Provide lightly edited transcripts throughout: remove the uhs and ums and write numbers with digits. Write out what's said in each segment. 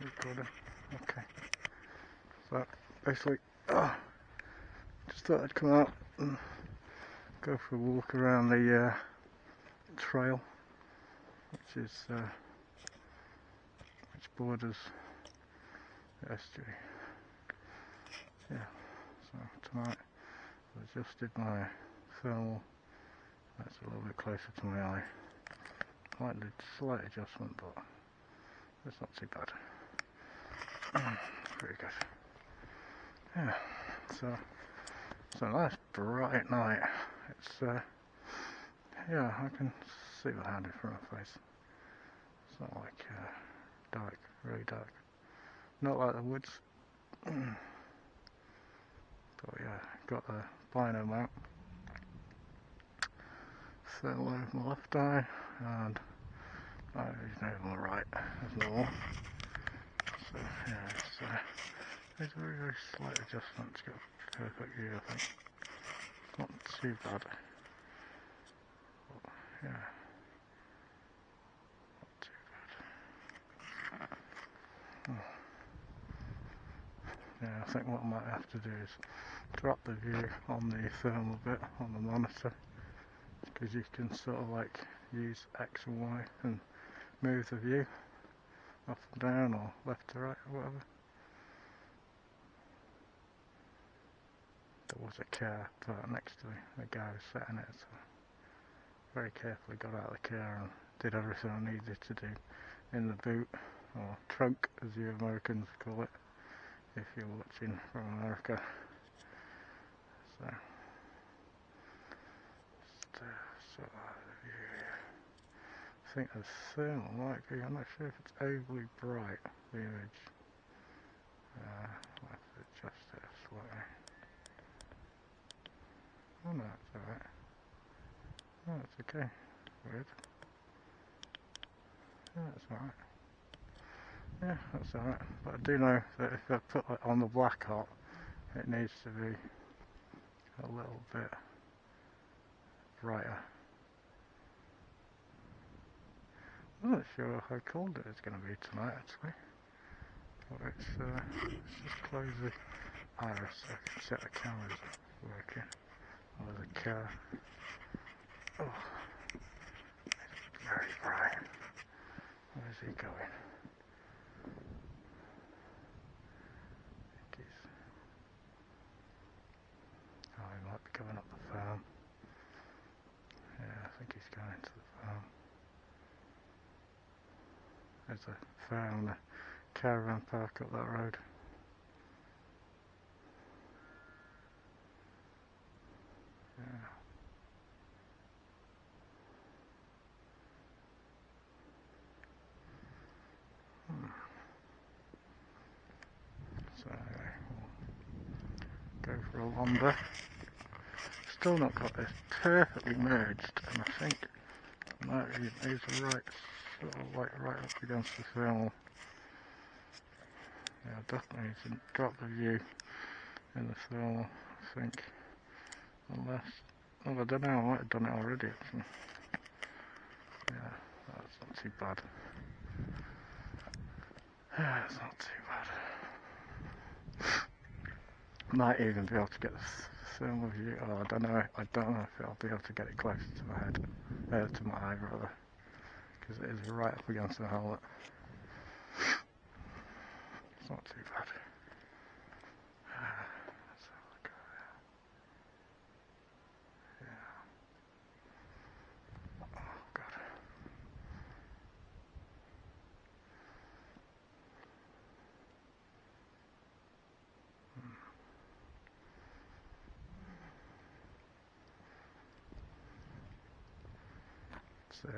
Recording. Okay. So basically, just thought I'd come out and go for a walk around the trail, which borders the estuary. Yeah. So tonight I adjusted my thermal. That's a little bit closer to my eye. Slight adjustment, but it's not too bad. Pretty good. Yeah. So it's a nice bright night. It's yeah, I can see the hand in front of my face. It's not like dark, really dark. Not like the woods. But yeah, got the bino mount. Thermal over my left eye and night vision over my right as normal. So yeah, it's a very, very slight adjustment to get a perfect view, I think. Not too bad. But, yeah. Not too bad. Yeah, I think what I might have to do is drop the view on the thermal bit on the monitor, because you can sort of like use X and Y and move the view up and down or left to right or whatever. There was a car parked next to me, the guy was sat in it, so very carefully got out of the car and did everything I needed to do in the boot, or trunk as you Americans call it, if you're watching from America. So, just I think the thermal might be, I'm not sure if it's overly bright, the image. I'll have to adjust it slightly. Oh no, it's alright. Oh, it's okay. Weird. Yeah, that's alright. Yeah, that's alright. But I do know that if I put it on the black hot, it needs to be a little bit brighter. I'm not sure how cold it is going to be tonight actually. But let's just close the iris so I can set the cameras working. Oh, there's a car. Oh, it's very bright. Where's he going? Oh, he might be coming up the farm. Yeah, I think he's going to the farm. There's a farm and a caravan park up that road. Yeah. So anyway, we'll go for a wander. Still not got this perfectly merged, and I think he's right, sort of like right up against the thermal. Yeah, definitely need to drop the view in the thermal, I think. Unless, well, I don't know, I might have done it already actually. Yeah, that's not too bad. Yeah, it's not too bad. Might even be able to get the thermal view. Oh, I don't know if I'll be able to get it close to my head, to my eye rather, because it is right up against the helmet. It's not too bad. Let's have a look at it. Yeah. Oh god. It's a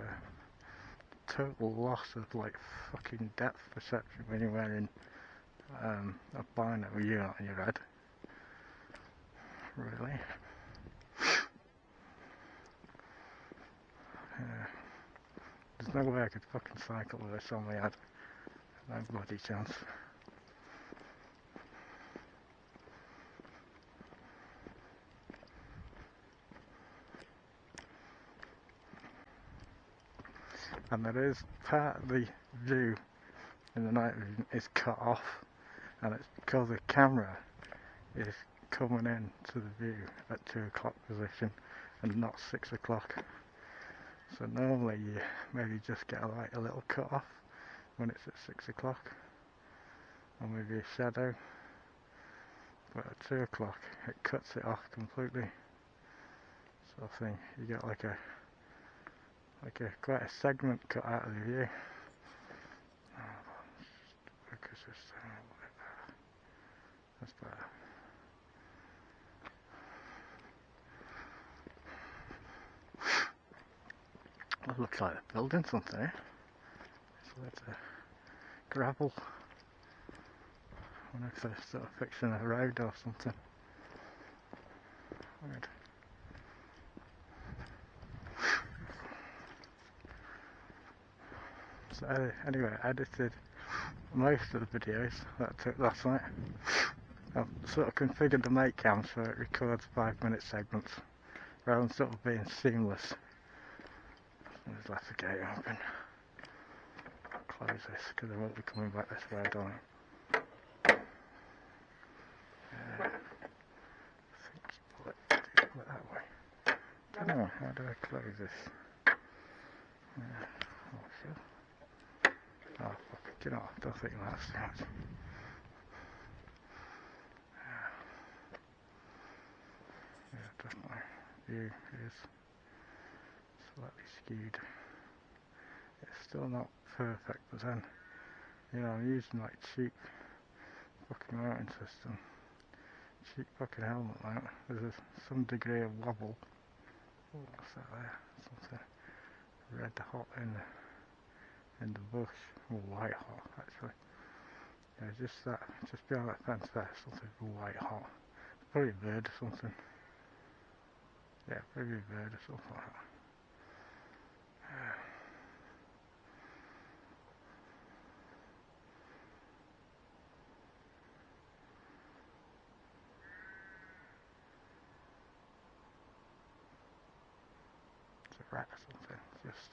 total loss of like fucking depth perception when you're wearing a bino unit on your head. Really. Yeah. There's no way I could fucking cycle with this on my head. No bloody chance. And there is part of the view in the night vision is cut off, and it's because the camera is coming in to the view at 2 o'clock position and not 6 o'clock. So normally you maybe just get like a little cut off when it's at 6 o'clock, or maybe a shadow, but at 2 o'clock it cuts it off completely, sort of thing. You get like a quite a segment cut out of the view. Focus this down a little bit better. That's better. That looks like they're building something here. So that's a gravel. I wonder if they're sort of fixing a road or something. Weird. So anyway, I edited most of the videos that I took last night. I've sort of configured the make cam so it records 5-minute segments rather than sort of being seamless. Just left the gate open. I'll close this because I won't be coming back this way, don't I? I think just pull it that way. I don't know, how do I close this? Oh shit. Oh fuck, you know, I don't think that's too much. Yeah, definitely. View is slightly skewed. It's still not perfect, but then, you know, I'm using like cheap fucking mounting system. Cheap fucking helmet mount. There's some degree of wobble. Oh, what's that there? Something red hot in the bush. Or white hot, actually. Yeah, just that, just behind that fence there, something white hot. Probably a bird or something. Yeah, probably a bird or something like that. It's a rat or something. Just.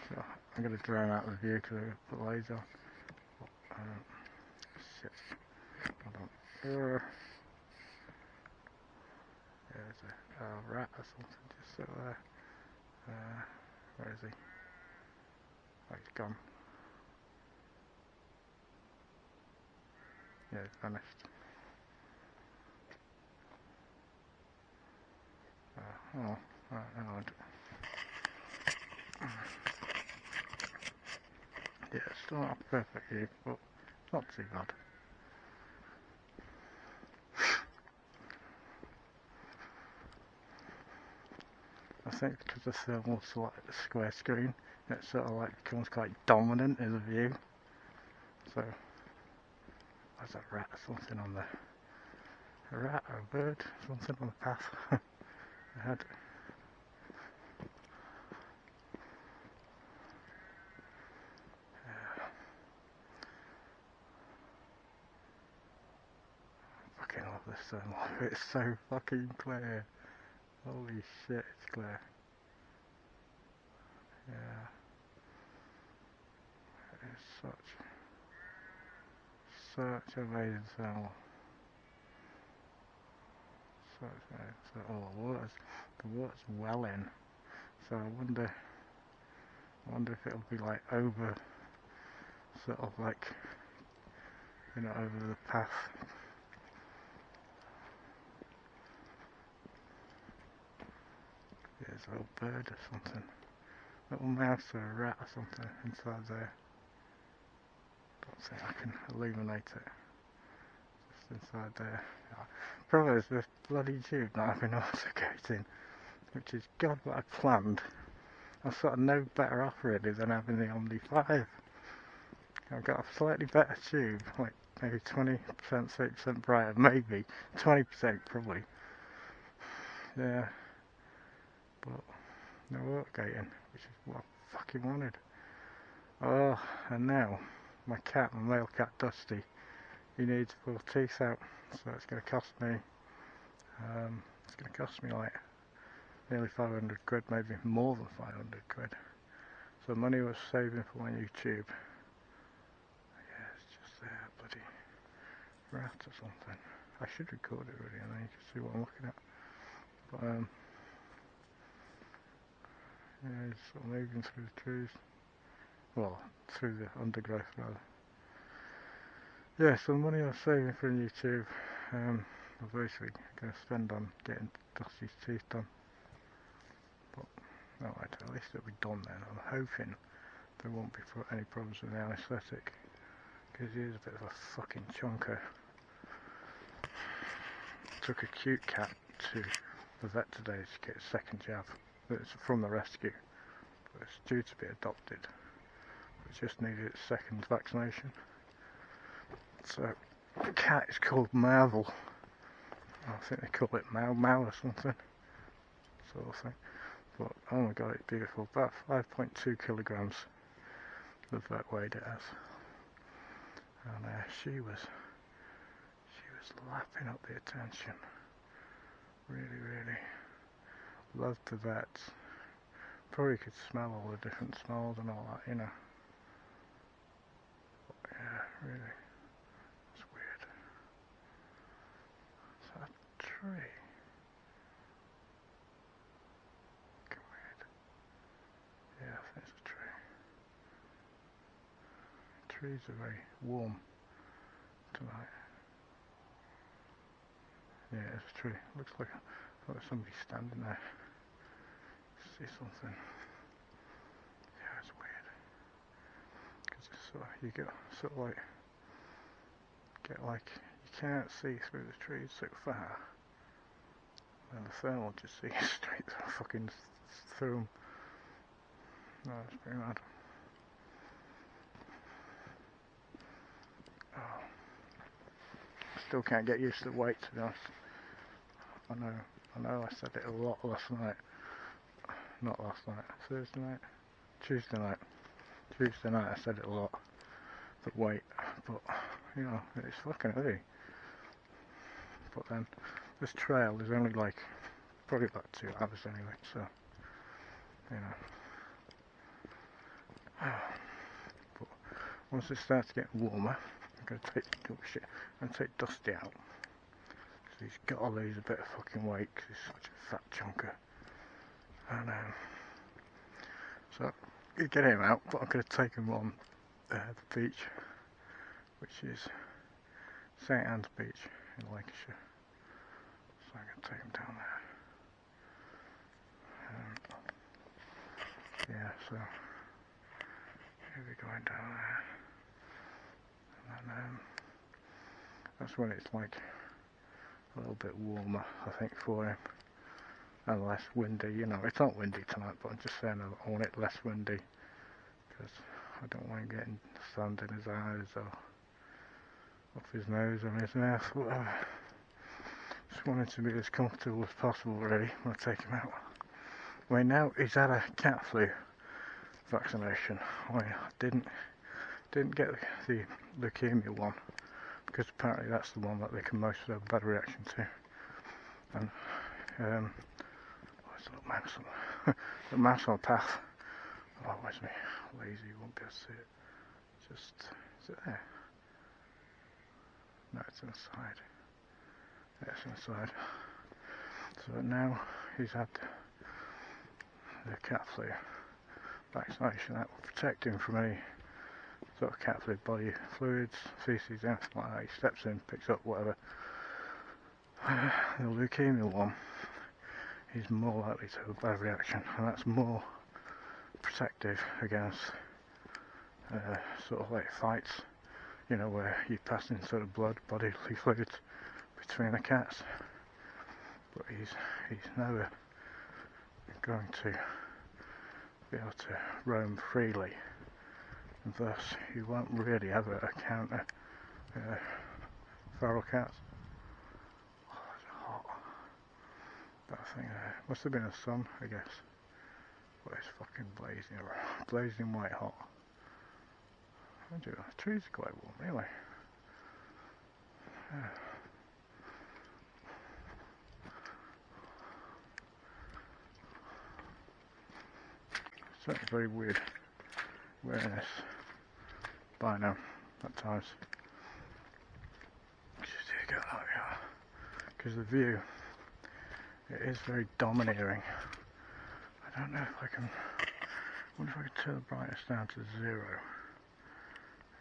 So I'm going to drown out the view because I'm going to put lights on. Shit. Hold on. Yeah, there's a rat or something just sort of there. Where is he? Oh, he's gone. Yeah, he's vanished. Oh, right, hang. Yeah, it's still not a perfect view, but not too bad. I think because the thermal square screen, it sort of like becomes quite dominant in the view. So, there's a rat or something on there. A rat or a bird, something on the path ahead. I fucking love this thermal. It's so fucking clear. Holy shit, it's clear. Yeah. It's such amazing thermal. Such amazing. So, oh, the water's well in. So I wonder if it'll be like over, sort of like, you know, over the path. Yeah, there's a little bird or something. Little mouse or a rat or something inside there. Don't think I can illuminate it. Just inside there. Problem is this bloody tube not having autogating, which is God what I planned. I'm sort of no better off really than having the Omni 5. I've got a slightly better tube, like maybe 20%, 30% brighter, maybe 20% probably. Yeah, but no autogating, which is what I fucking wanted. Oh, and now my cat, my male cat Dusty, he needs to pull teeth out, so it's going to cost me. It's going to cost me like nearly 500 quid, maybe more than 500 quid. So money was saving for my new tube. rat or something. I should record it really and then you can see what I'm looking at. But yeah, it's sort of moving through the trees. Well, through the undergrowth rather. Yeah, so the money I was saving for YouTube, I was basically going to spend on getting Dusty's teeth done. But, alright, at least it'll be done then. I'm hoping there won't be any problems with the anaesthetic, because he is a bit of a fucking chunker. Took a cute cat to the vet today to get a second jab. It's from the rescue, but it's due to be adopted. It just needed its second vaccination. So the cat is called Marvel. I think they call it Mau Mau or something, sort of thing. But oh my god, it's beautiful. About 5.2 kilograms the vet weighed it as, and she was lapping up the attention. Really loved the vets. Probably could smell all the different smells and all that, you know. But yeah, really, it's weird. Is that a tree? Fucking weird. Yeah, I think it's a tree. Trees are very warm tonight. Yeah, it's a tree. Looks like somebody standing there. See something. Yeah, it's weird. Because it's sort of, you get sort of like, you can't see through the trees so far. And the thermal just sees straight through them. No, it's pretty mad. Oh. Still can't get used to the weight, to be honest. I know I said it a lot last night. Not last night, Thursday night? Tuesday night I said it a lot. The weight, but you know, it's fucking heavy. But then this trail is only like probably about 2 hours anyway, so you know. But once it starts getting warmer, I'm gonna take Dusty out. So he's got to lose a bit of fucking weight because he's such a fat chunker. And so you get him out, but I'm gonna take him on the beach, which is St Anne's Beach in Lancashire. So I'm going to take him down there. Yeah, so he'll be going down there. And then that's when it's like a little bit warmer, I think, for him. And less windy, you know. It's not windy tonight, but I'm just saying I want it less windy. Because I don't want him getting sand in his eyes or off his nose or his mouth, whatever. Just want him to be as comfortable as possible, really, when I take him out. I mean, now he's had a cat flu vaccination. I didn't get the leukemia one, because apparently that's the one that they can most have a bad reaction to. And where's the little mouse on the mouse on the path? Oh, where's me? Lazy, won't be able to see it. Just, is it there? No, it's on the side. Yeah, it's on the side. So now he's had the cat flu vaccination. That will protect him from any sort of cat flu body fluids, feces, anything like that. He steps in, picks up whatever. The leukemia one, he's more likely to have a bad reaction, and that's more protective against sort of like fights, you know, where you're passing sort of blood, bodily fluids between the cats. But he's never going to be able to roam freely, and thus you won't really ever encounter feral cats. Oh, it's hot. That thing there must have been the sun, I guess. But it's fucking blazing white hot. The trees are quite warm, really. Yeah. It's certainly very weird wearing this by now at times. because the view, it is very domineering. I don't know if I can, I wonder if I can turn the brightness down to 0.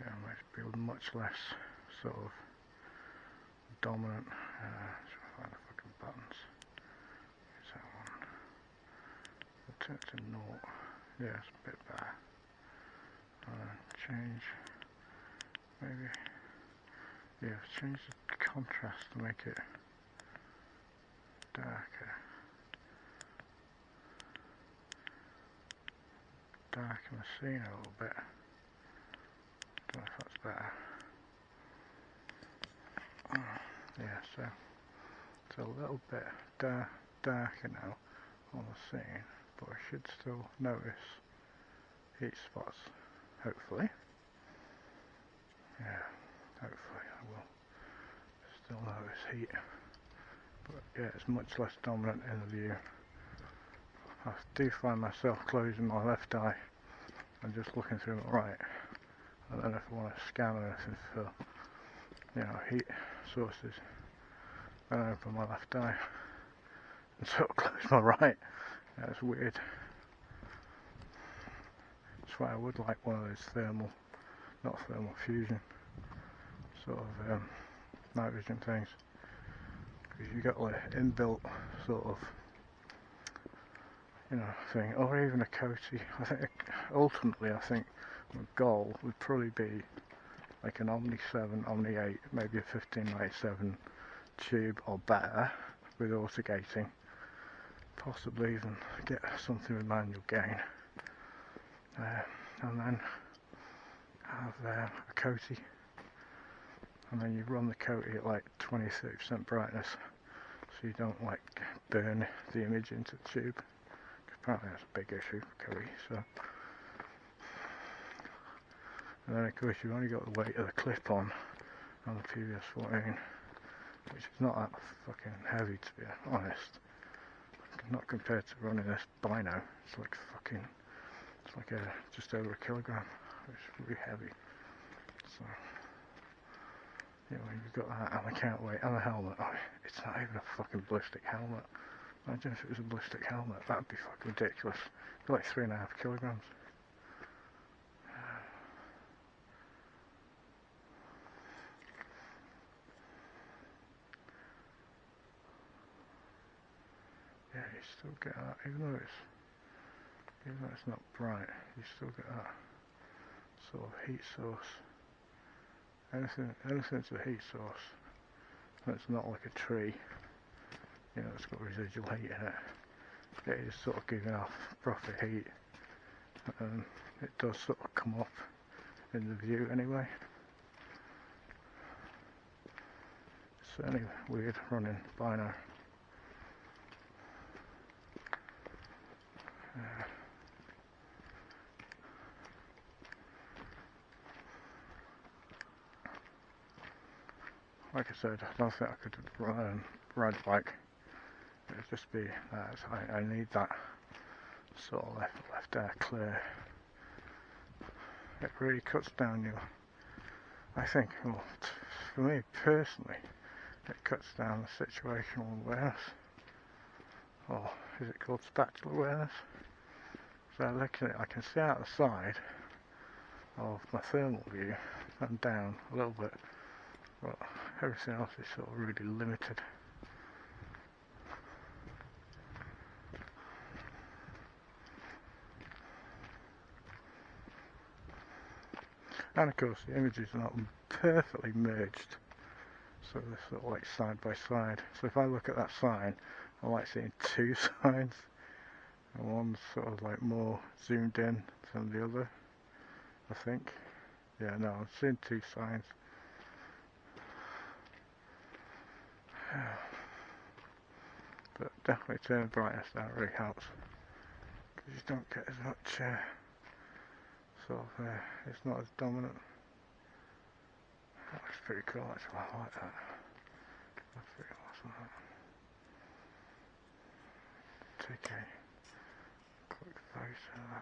Yeah, it might be much less sort of dominant. Should I find the fucking buttons? Is that one? I'll turn it to 0. Yeah, it's a bit better. Change, maybe. Yeah, change the contrast to make it darker. Darken the scene a little bit. Don't know if that's better. Yeah, so it's a little bit darker now on the scene, but I should still notice heat spots, hopefully. Yeah, hopefully I will still notice heat. But yeah, it's much less dominant in the view. I do find myself closing my left eye and just looking through my right. And then if I want to scan anything for, you know, heat sources, then I open my left eye and sort of close my right. Yeah, it's weird. That's why I would like one of those not thermal fusion, sort of night vision things. Because you got like inbuilt sort of, you know, thing, or even a Coty. I think ultimately, I think my goal would probably be like an Omni 7, Omni 8, maybe a 1597 tube or better with autogating. Possibly even get something with manual gain, and then have a Coty, and then you run the Coty at like 20-30% brightness, so you don't like burn the image into the tube. Apparently that's a big issue for Coty. So, and then of course you've only got the weight of the clip on the PVS-14, which is not that fucking heavy, to be honest. Not compared to running this Bino. It's like fucking, it's like just over a kilogram. It's really heavy. So, yeah, when you've got that and the counterweight and the helmet, it's not even a fucking ballistic helmet. Imagine if it was a ballistic helmet, that'd be fucking ridiculous. It's like 3.5 kilograms. Yeah, you still get that, even though it's not bright, you still get that sort of heat source. Anything's a heat source. It's not like a tree, you know, it's got residual heat in it. It is sort of giving off proper heat. It does sort of come up in the view anyway. It's certainly weird running Bino. Like I said, I don't think I could ride a bike. It would just be that I need that sort of left air clear. It really cuts down your, I think, well, for me personally, it cuts down the situational awareness, or is it called spatial awareness? So looking at it, I can see out the side of my thermal view and down a little bit, but everything else is sort of really limited. And of course the images are not perfectly merged, so they're sort of like side by side. So if I look at that sign, I like seeing two signs, and one's sort of like more zoomed in than the other, I think. Yeah, no, I'm seeing two signs. But definitely turn the brightness down really helps, because you don't get as much it's not as dominant. That looks pretty cool actually, I like that. That's pretty awesome. Take a quick photo of that.